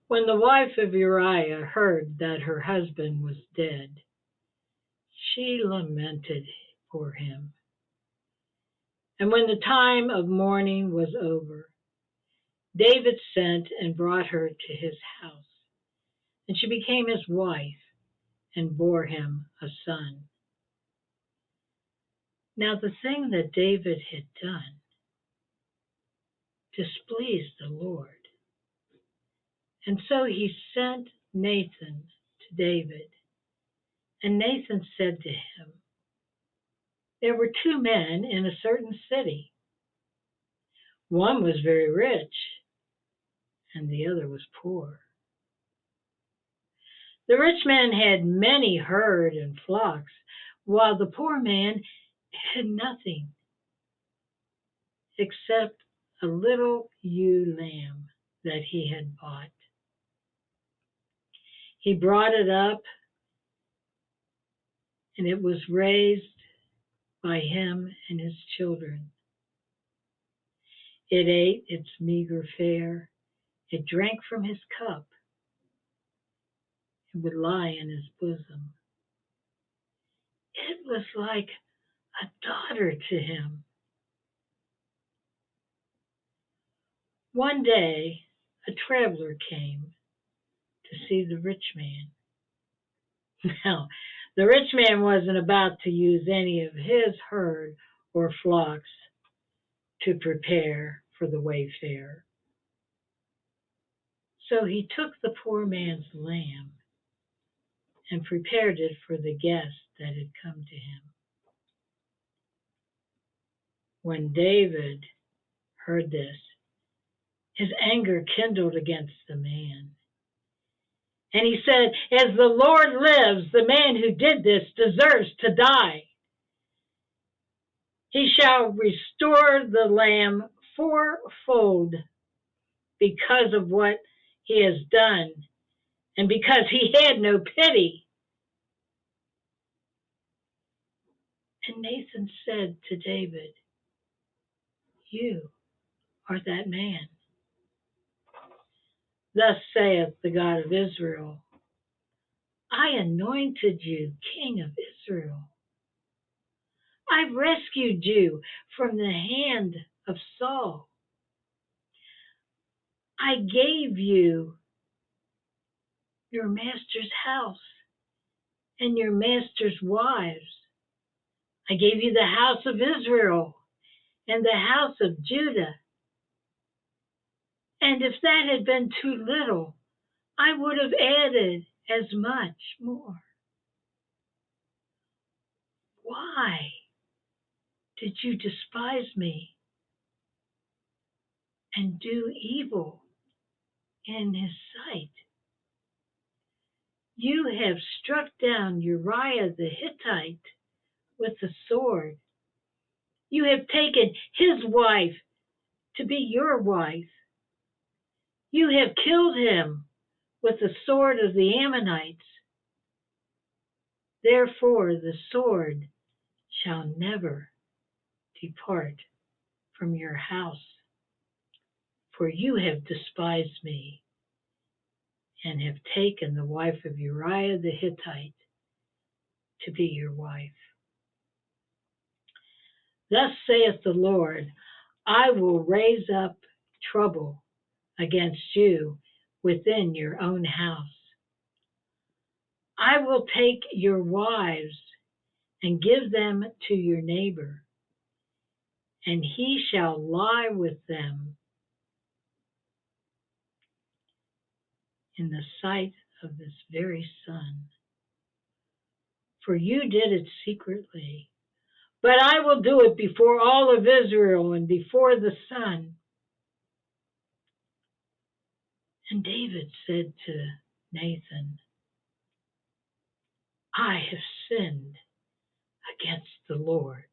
When the wife of Uriah heard that her husband was dead, she lamented for him. And when the time of mourning was over, David sent and brought her to his house, and she became his wife and bore him a son. Now the thing that David had done displeased the Lord. And so he sent Nathan to David. And Nathan said to him, there were two men in a certain city. One was very rich, and the other was poor. The rich man had many herd and flocks, while the poor man had nothing except a little ewe lamb that he had bought. He brought it up, and it was raised by him and his children. It ate its meager fare. It drank from his cup. It would lie in his bosom. It was like a daughter to him. One day, a traveler came to see the rich man. Now, the rich man wasn't about to use any of his herd or flocks to prepare for the wayfarer. So he took the poor man's lamb and prepared it for the guest that had come to him. When David heard this, his anger kindled against the man. And he said, as the Lord lives, the man who did this deserves to die. He shall restore the lamb fourfold because of what he has done, and because he had no pity. And Nathan said to David, you are that man. Thus saith the God of Israel, I anointed you king of Israel. I rescued you from the hand of Saul. I gave you your master's house and your master's wives. I gave you the house of Israel and the house of Judah. And if that had been too little, I would have added as much more. Why did you despise me and do evil in his sight? You have struck down Uriah the Hittite with the sword. You have taken his wife to be your wife. You have killed him with the sword of the Ammonites. Therefore the sword shall never depart from your house, for you have despised me and have taken the wife of Uriah the Hittite to be your wife. Thus saith the Lord, I will raise up trouble against you within your own house. I will take your wives and give them to your neighbor, and he shall lie with them in the sight of this very sun. For you did it secretly, but I will do it before all of Israel and before the sun. And David said to Nathan, I have sinned against the Lord.